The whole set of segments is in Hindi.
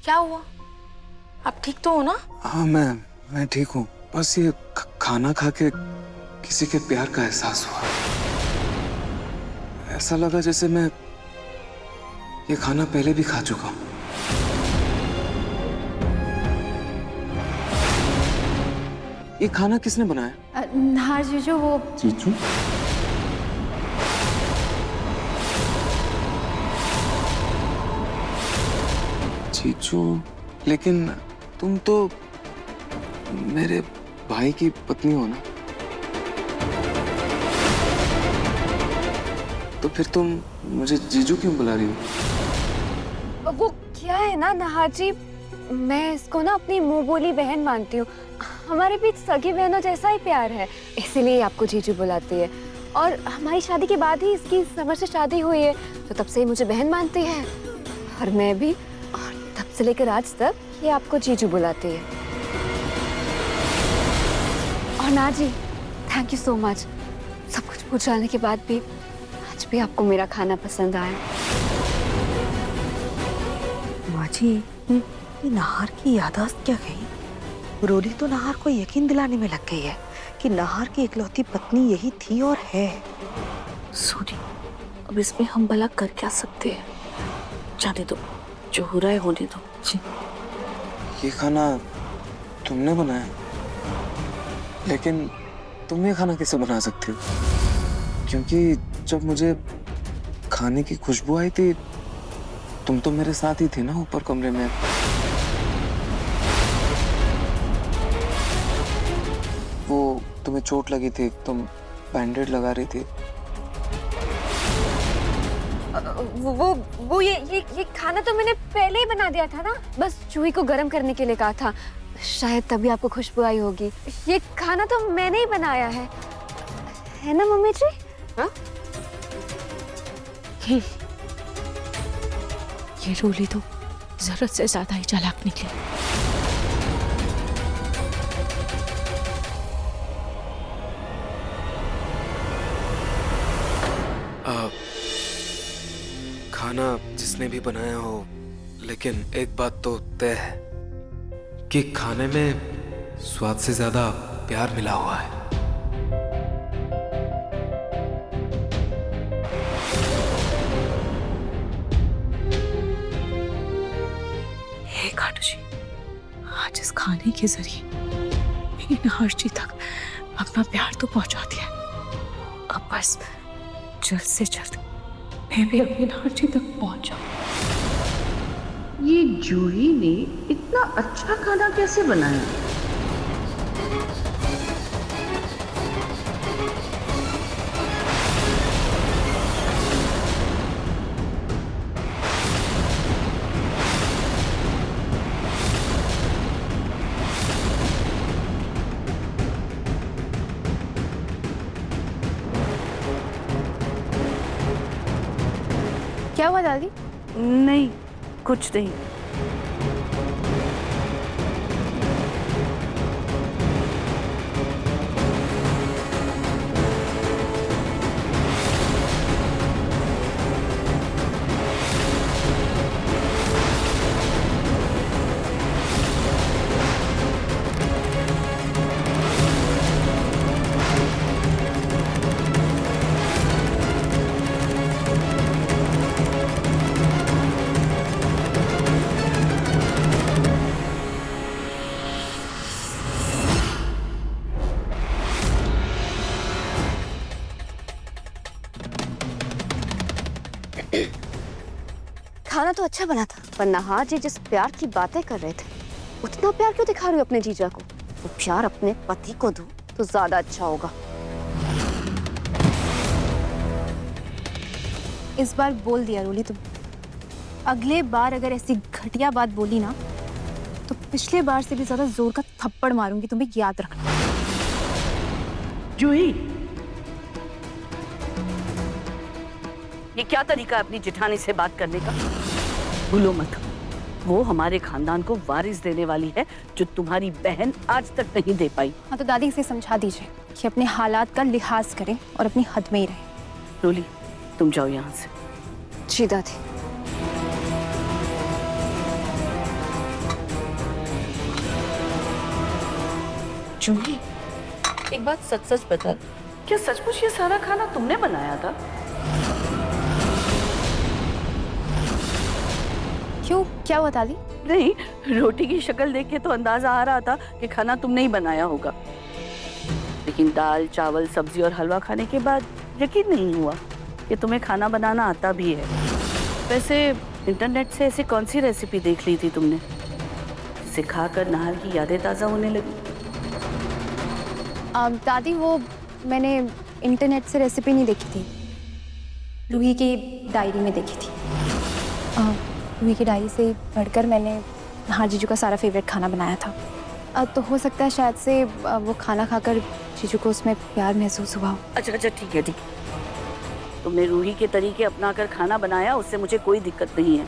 क्या हुआ? आप ठीक तो हो ना? हाँ, मैं ठीक हूँ। बस ये खाना खा के किसी के प्यार का एहसास हुआ। ऐसा लगा जैसे मैं ये खाना पहले भी खा चुका हूँ। ये खाना किसने बनाया? हाँ जीजू, वो जीजू? जीजू? लेकिन तुम तो मेरे भाई की पत्नी हो ना? तो फिर तुम मुझे जीजू क्यों बुला रही हो? वो क्या है ना नहार जी, मैं इसको ना अपनी मुंह बोली बहन मानती हूँ। हमारे बीच सगी बहनों जैसा ही प्यार है, इसीलिए आपको जीजू बुलाती है। और हमारी शादी के बाद ही इसकी समर से शादी हुई है, तो तब से ही मुझे बहन मानती है। और मैं भी, और तब से लेकर आज तक ये आपको जीजू बुलाती है। और ना जी, थैंक यू सो मच। सब कुछ पूछ जाने के बाद भी आज भी आपको मेरा खाना पसंद आया। माँ जी, ये नाहर की याददाश्त क्या गई? रोली तो नाहर को यकीन दिलाने में लग गई है कि नाहर की इकलौती पत्नी यही थी और है। सोनी, अब इसमें हम भला कर क्या सकते हैं? जाने दो, जो हो रहा है होने दो। जी। ये खाना तुमने बनाया, लेकिन तुम ये खाना कैसे बना सकती हो? क्योंकि जब मुझे खाने की खुशबू आई थी, तुम तो मेरे साथ ही थी ना ऊपर कमरे में। वो तुम्हें चोट लगी थी, तुम बैंडेड लगा रही थी। वो ये खाना तो मैंने पहले ही बना दिया था ना, बस चूही को गर्म करने के लिए कहा था। शायद तभी आपको खुशबू आई होगी। ये खाना तो मैंने ही बनाया है ना मम्मी जी? हाँ? ये रोली तो जरूरत से ज्यादा ही चालाक निकली। खाना जिसने भी बनाया हो, लेकिन एक बात तो तय है कि खाने में स्वाद से ज्यादा प्यार मिला हुआ है। हे खाटू जी, आज इस खाने के जरिए मैंने नाहर जी तक अपना प्यार तो पहुंचा दिया। अब बस जल्द से जल्द मैं भी अपने नाहर जी तक पहुंच जाऊं। ये जूही ने इतना अच्छा खाना कैसे बनाया? क्या हुआ दादी? नहीं, कुछ नहीं। खाना तो अच्छा बना था, पर नहार जी जिस प्यार की बातें कर रहे थे, उतना प्यार क्यों दिखा रही हो अपने जीजा को? वो प्यार अपने पति को दो तो ज्यादा अच्छा होगा। इस बार बोल दिया रोली तुम। अगले बार अगर ऐसी घटिया बात बोली ना, तो पिछले बार से भी ज्यादा जोर का थप्पड़ मारूंगी, तुम्हें याद रखना। जूही, ये क्या तरीका है अपनी जेठानी से बात करने का? भूलो मत, वो हमारे खानदान को वारिस देने वाली है, जो तुम्हारी बहन आज तक नहीं दे पाई। हाँ तो दादी इसे समझा दीजिए कि अपने हालात का लिहाज करें और अपनी हद में ही रहें। रोली, तुम जाओ यहाँ से। जी दादी। जूही, एक बात सच सच बता, क्या सचमुच ये सारा खाना तुमने बनाया था? क्यों, क्या हुआ दादी? नहीं, रोटी की शक्ल देख के तो अंदाजा आ रहा था कि खाना तुमने ही बनाया होगा, लेकिन दाल चावल सब्जी और हलवा खाने के बाद यकीन नहीं हुआ कि तुम्हें खाना बनाना आता भी है। वैसे इंटरनेट से ऐसी कौन सी रेसिपी देख ली थी तुमने जिसे खाकर नाहर की यादें ताज़ा होने लगी? दादी वो मैंने इंटरनेट से रेसिपी नहीं देखी थी, रूही की डायरी में देखी थी। रूही की डायरी से पढ़कर मैंने नाहर जीजू का सारा फेवरेट खाना बनाया था। तो हो सकता है शायद से वो खाना खाकर जीजू को उसमें प्यार महसूस हुआ हो। अच्छा अच्छा, ठीक है ठीक है। तुमने रूही के तरीके अपनाकर खाना बनाया, उससे मुझे कोई दिक्कत नहीं है,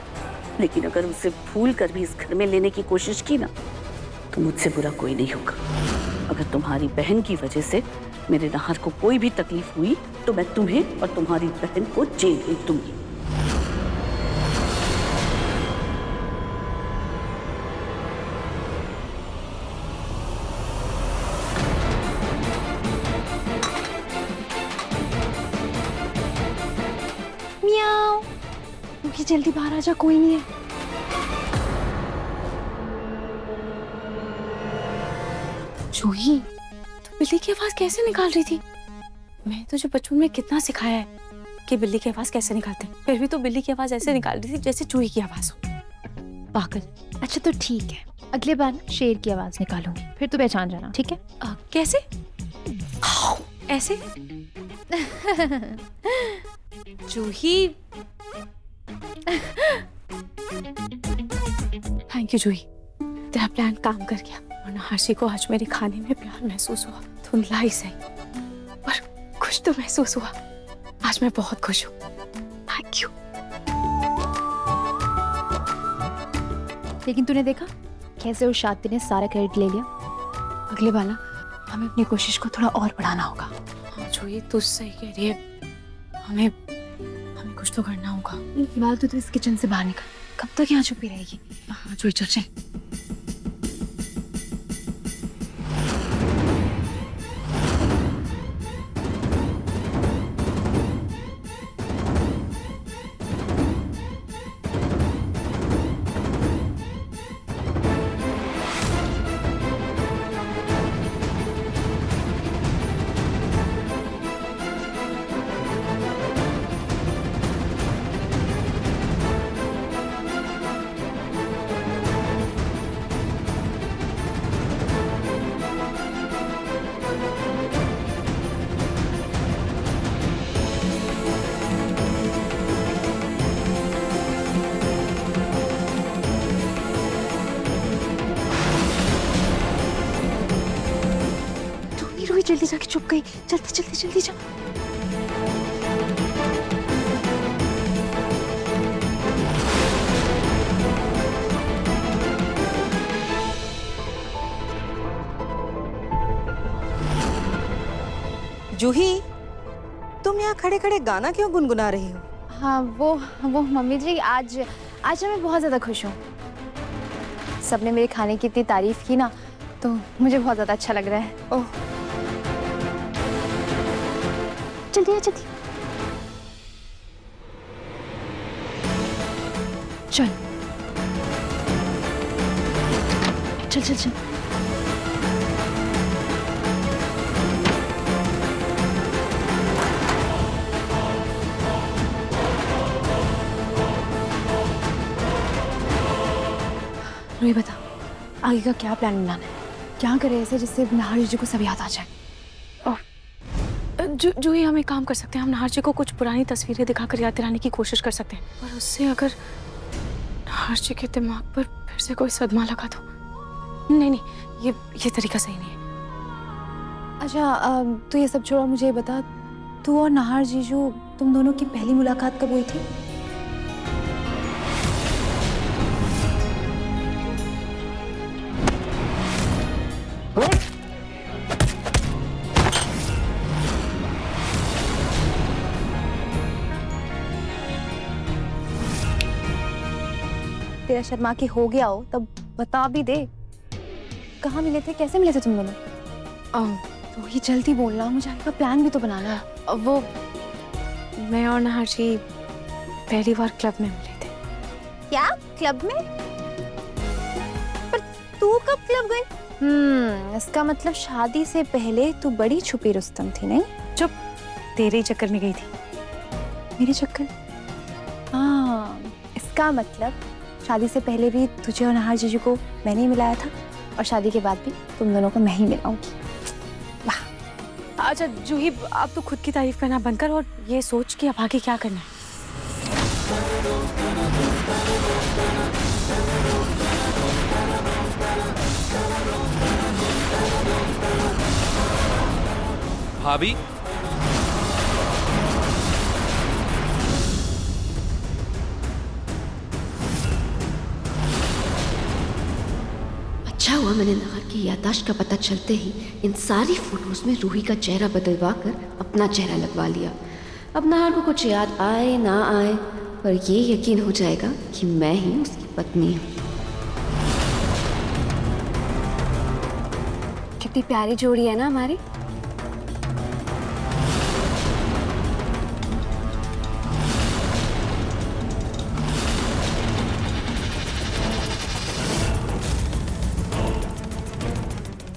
लेकिन अगर उसे भूल कर भी इस घर में लेने की कोशिश की ना, तो मुझसे बुरा कोई नहीं होगा। अगर तुम्हारी बहन की वजह से मेरे नाहर को कोई भी तकलीफ हुई तो मैं तुम्हें और तुम्हारी बहन को जेल भेज दूंगी। मियाओ, रूही जल्दी बाहर आ जा, कोई नहीं है। जूही, तो बिल्ली की आवाज कैसे निकाल रही थी? मैं तुझे बचपन में कितना सिखाया है कि बिल्ली की आवाज कैसे निकालते हैं, फिर भी तो बिल्ली की आवाज ऐसे निकाल रही थी जैसे चूही की आवाज हो। पागल। अच्छा तो ठीक है, अगले बार ना शेर की आवाज निकालूंगी, फिर तू पहचान जाना, ठीक है? कैसे? ऐसे? जूही। थैंक यू जूही, तेरा प्लान काम कर गया और नाहर को आज मेरे खाने में प्यार महसूस हुआ। धुंधला ही सही, पर कुछ तो महसूस हुआ। आज मैं बहुत खुश हूँ। Thank you. लेकिन तूने देखा कैसे उस शादी ने सारा क्रेडिट ले लिया। अगले बार ना हमें अपनी कोशिश को थोड़ा और बढ़ाना होगा। हाँ जूही, तू सही कह रही है। हमें कुछ तो करना होगा। फिलहाल तो तू इस किचन से बाहर निकल, कब तक यहाँ छुपी रहेगी? हाँ जूही, चल चल। जल्दी जाके चुप गई, जल्दी जल्दी जल्दी जा। जूही, तुम यहाँ खड़े खड़े गाना क्यों गुनगुना रही हो? हाँ वो मम्मी जी, आज मैं बहुत ज्यादा खुश हूँ। सबने मेरे खाने की इतनी तारीफ की ना, तो मुझे बहुत ज्यादा अच्छा लग रहा है। ओह, जल्दी आ, जल्दी चल चल चल चल। रूही बता, आगे का क्या प्लान बनाना है? क्या करे ऐसे जिससे नाहर जी को सब याद आ जाए? जूही, हम एक काम कर सकते हैं। हम नाहर जी को कुछ पुरानी तस्वीरें दिखाकर याद दिलाने की कोशिश कर सकते हैं, पर उससे अगर नाहर जी के दिमाग पर फिर से कोई सदमा लगा तो नहीं, ये तरीका सही नहीं है। अच्छा तो ये सब छोड़ो, मुझे बता, तू और नाहर जीजू तुम दोनों की पहली मुलाकात कब हुई थी? तेरा शर्मा के हो गया हो तब बता भी दे, कहाँ मिले थे, कैसे मिले थे तुम दोनों? रूही जल्दी बोलना, मुझे आगे का प्लान भी तो बनाना है। वो मैं और नहार जी पहली बार क्लब में मिले थे। क्या क्लब में? पर तू कब क्लब गई? इसका मतलब शादी से पहले तू बड़ी छुपी रुस्तम थी, नहीं? चुप, तेरे ही चक्कर में गई थी। मेरे चक्कर? हाँ, इसका मतलब शादी से पहले भी तुझे और नहार जीजू को मैंने ही मिलाया था और शादी के बाद भी तुम दोनों को मैं ही मिलाऊंगी। अच्छा जूही, आप तो खुद की तारीफ करना बंद कर और ये सोच कि अब आगे क्या करना है। भाभी, अच्छा हुआ मैंने नहर की याददाश्त का पता चलते ही इन सारी फोटोज में रूही का चेहरा बदलवा कर अपना चेहरा लगवा लिया। अब नहर को कुछ याद आए ना आए, पर ये यकीन हो जाएगा कि मैं ही उसकी पत्नी हूँ। कितनी प्यारी जोड़ी है ना हमारी।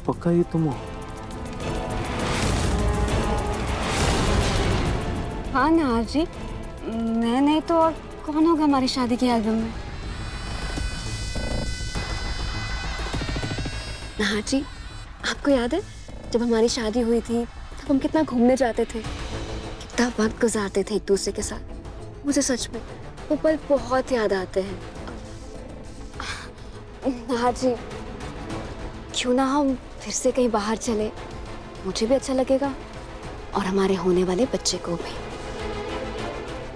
पक्का ये तुम हो? हाँ नहार जी, मैं नहीं तो और कौन होगा हमारी शादी की एल्बम में। नहार जी, आपको याद है जब हमारी शादी हुई थी तब हम कितना घूमने जाते थे, कितना वक्त गुजारते थे एक दूसरे के साथ। मुझे सच में वो पल बहुत याद आते हैं। नहार जी, क्यों ना हम फिर से कहीं बाहर चले, मुझे भी अच्छा लगेगा और हमारे होने वाले बच्चे को भी।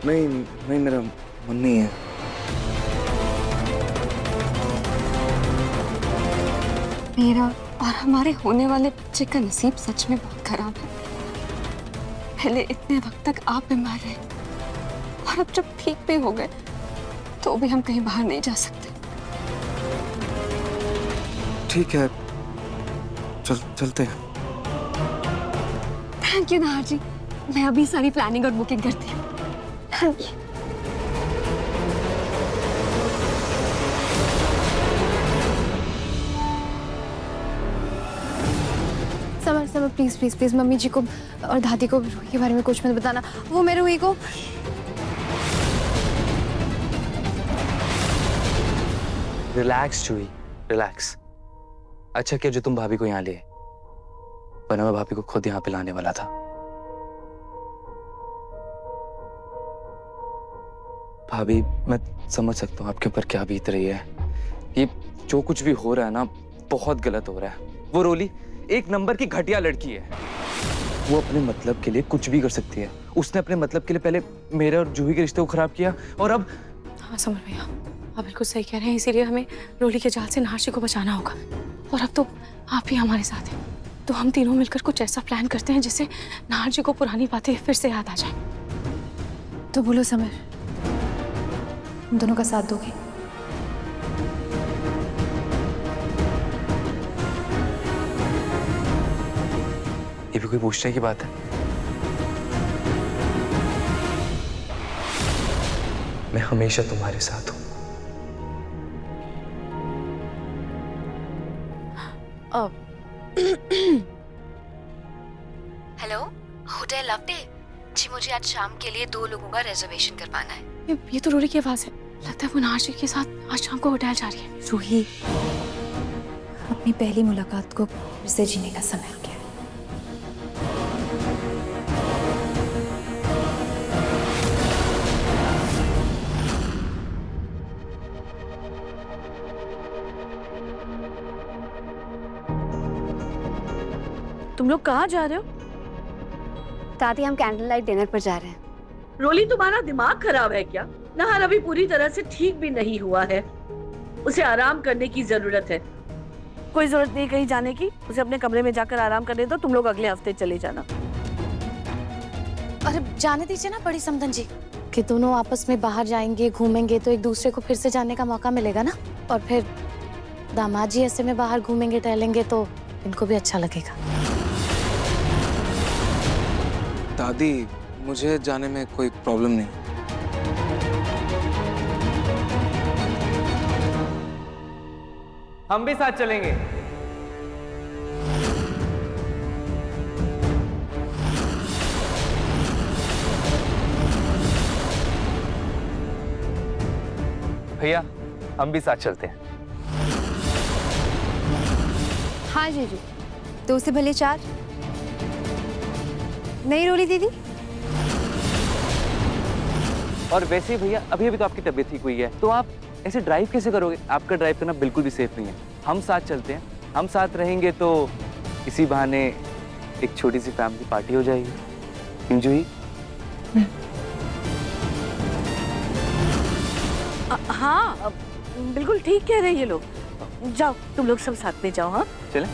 नहीं नहीं, मेरा मन नहीं है। मेरा और हमारे होने वाले बच्चे का नसीब सच में बहुत खराब है। पहले इतने वक्त तक आप बीमार रहे और अब जब ठीक भी हो गए तो भी हम कहीं बाहर नहीं जा सकते। ठीक है, चलते हैं। थैंक यू नहार जी, मैं अभी सारी प्लानिंग और बुकिंग करती हूँ। Thank you. Samar please please please mummy ji को और दादी को रूही के बारे में कुछ मत बताना। वो मेरे रूही को रिलैक्स जूही, रिलैक्स। अच्छा किया जो तुम भाभी को यहाँ ले, वरना मैं भाभी को खुद यहाँ पे लाने वाला था। भाभी, मैं समझ सकता हूँ आपके ऊपर क्या बीत रही है। ये जो कुछ भी हो रहा है ना, बहुत गलत हो रहा है। वो रोली एक नंबर की घटिया लड़की है। वो अपने मतलब के लिए कुछ भी कर सकती है। उसने अपने मतलब के लिए पहले मेरे और जूही के रिश्ते को खराब किया और अब। हाँ समर भैया, आप बिल्कुल सही कह रहे हैं, इसीलिए हमें रोली के जाल से नहार जी को बचाना होगा। और अब तो आप ही हमारे साथ हैं, तो हम तीनों मिलकर कुछ ऐसा प्लान करते हैं जिससे नहार जी को पुरानी बातें फिर से याद आ जाए। तो बोलो समर, हम दोनों का साथ दोगे? ये भी कोई पूछने की बात है? मैं हमेशा तुम्हारे साथ हूं। हेलो, होटल लवडे जी, मुझे आज शाम के लिए 2 लोगों का रिजर्वेशन करवाना है। ये तो रोली की आवाज है। लगता है वो नहार जी के साथ आज शाम को होटल जा रही है। रूही, अपनी पहली मुलाकात को फिर से जीने का समय आ गया। तुम लोग कहाँ जा रहे हो? दादी, हम कैंडल लाइट डिनर पर जा रहे हैं। रोली, तुम्हारा दिमाग खराब है क्या? नहार अभी पूरी तरह से ठीक भी नहीं हुआ है, उसे आराम करने की जरूरत है। कोई जरूरत नहीं कहीं जाने की, उसे अपने कमरे में जाकर आराम करने दो। तुम लोग अगले हफ्ते चले जाना। अरे जाने दीजिए ना बड़ी समधन जी, कि दोनों आपस में बाहर जाएंगे, घूमेंगे तो एक दूसरे को फिर से जानने का मौका मिलेगा ना। और फिर दामाद जी ऐसे में बाहर घूमेंगे टहलेंगे तो इनको भी अच्छा लगेगा। दादी, मुझे जाने में कोई प्रॉब्लम नहीं। हम भी साथ चलेंगे। भैया, हम भी साथ चलते हैं। हाँ जीजू, 2 से भले 4। नहीं रोली दीदी? और वैसे ही भैया, अभी अभी तो आपकी तबीयत ठीक हुई है, तो आप ऐसे ड्राइव कैसे करोगे? आपका ड्राइव करना बिल्कुल भी सेफ नहीं है। हम साथ चलते हैं, हम साथ रहेंगे तो इसी बहाने एक छोटी सी फैमिली पार्टी हो जाएगी। क्यों जूही? हाँ, बिल्कुल ठीक कह रहे हैं ये लोग। जाओ, तुम लोग सब साथ में जाओ। हाँ चलें?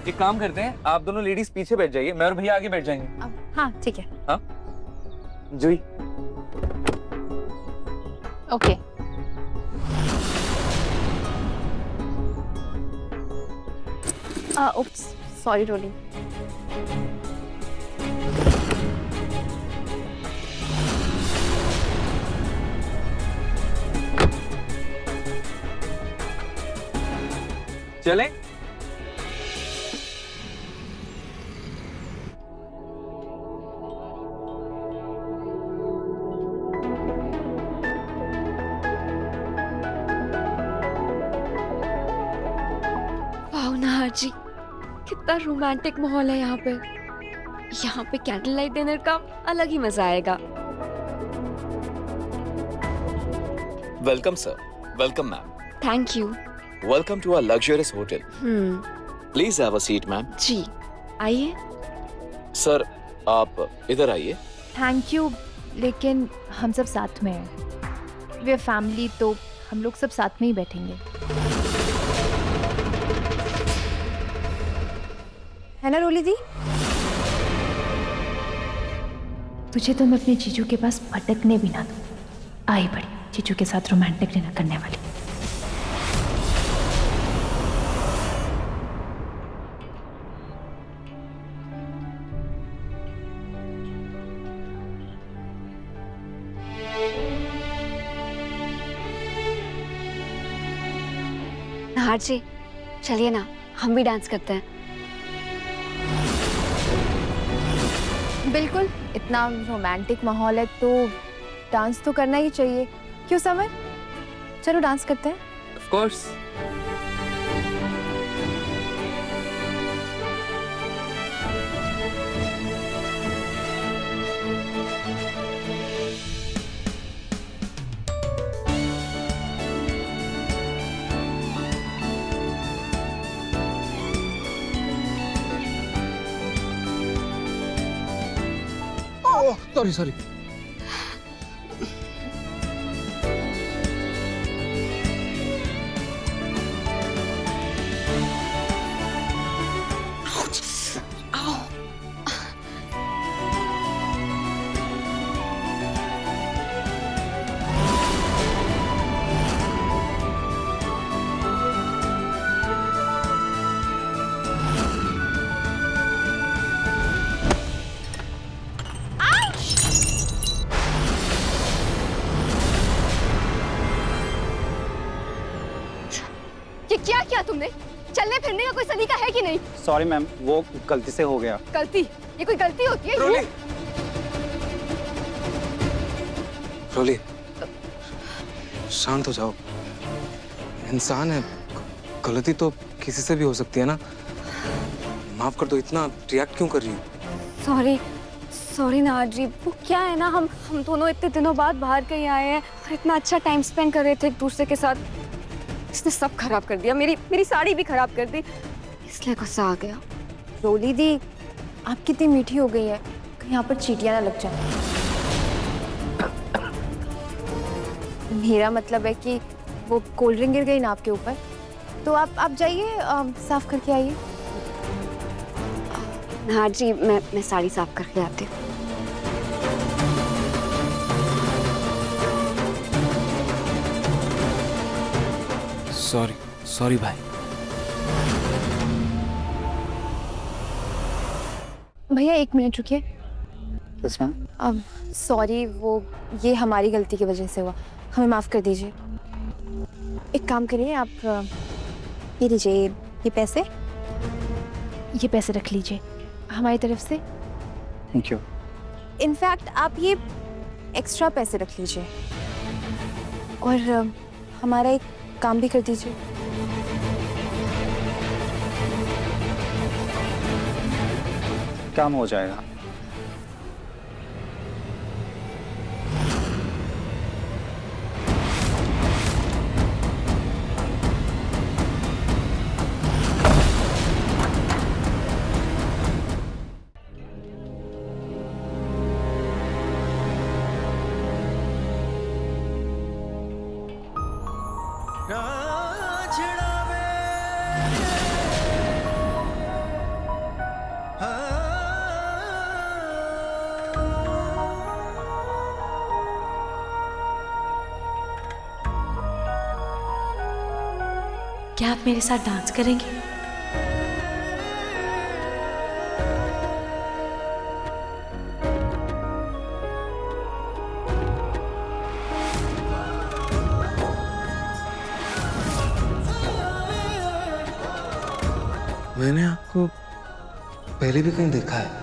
एक काम करते हैं, आप दोनों लेडीज पीछे बैठ जाइए, मैं और भैया आगे बैठ जाएंगे। हाँ ठीक है। हाँ जूही। ओके। उप्स, सॉरी रोली। चलें? वाह नाहर जी, कितना रोमांटिक माहौल है यहाँ पे। यहाँ पे कैंडल लाइट डिनर का अलग ही मजा आएगा। Welcome, sir. Welcome, ma'am. Thank you. Welcome to our luxurious hotel. Please have a seat, ma'am. जी, आइए। सर, आप इधर आइए। थैंक यू, लेकिन हम सब साथ में हैं। वे फैमिली, तो हम लोग सब साथ में ही बैठेंगे। है ना रोली दी? तुझे तो मैं अपने जीजू के पास भटकने भी ना दूं। आई बड़ी जीजू के साथ रोमांटिक डिनर करने वाली। नाहर जी, चलिए ना, हम भी डांस करते हैं। बिल्कुल, इतना रोमांटिक माहौल है तो डांस तो करना ही चाहिए। क्यों समर? चलो डांस करते हैं। Of course. Sorry sorry. ये क्या किया तुमने? चलने फिरने का कोई सलीका है कि नहीं? सॉरी मैम, वो गलती से हो गया। गलती? ये कोई गलती होती है? रोली, रोली, शांत हो जाओ। इंसान है, गलती तो किसी से भी हो सकती है ना। माफ कर दो, इतना रिएक्ट क्यों कर रही हो? सॉरी, सॉरी नाहर जी। वो क्या है ना, हम दोनों इतने दिनों बाद बाहर कहीं आए हैं और इतना अच्छा टाइम स्पेंड कर रहे थे एक दूसरे के साथ। इसने सब खराब कर दिया, मेरी साड़ी भी खराब कर दी, इसलिए गुस्सा आ गया। रोली दी, आप कितनी मीठी हो गई है, कहीं यहाँ पर चींटियां ना लग जाए। मेरा मतलब है कि वो कोल्ड ड्रिंक गिर गई ना आपके ऊपर, तो आप जाइए साफ करके आइए। हाँ जी, मैं साड़ी साफ करके आती हूँ। सॉरी सॉरी भाई। भैया 1 मिनट रुकिए। Yes ma'am. अब सॉरी, वो ये हमारी गलती की वजह से हुआ, हमें माफ़ कर दीजिए। एक काम करिए, आप ये लीजिए, ये पैसे रख लीजिए हमारी तरफ से। Thank you. इनफैक्ट आप ये एक्स्ट्रा पैसे रख लीजिए और हमारा एक काम भी कर दीजिए। काम हो जाएगा। क्या आप मेरे साथ डांस करेंगे? मैंने आपको पहले भी कहीं देखा है।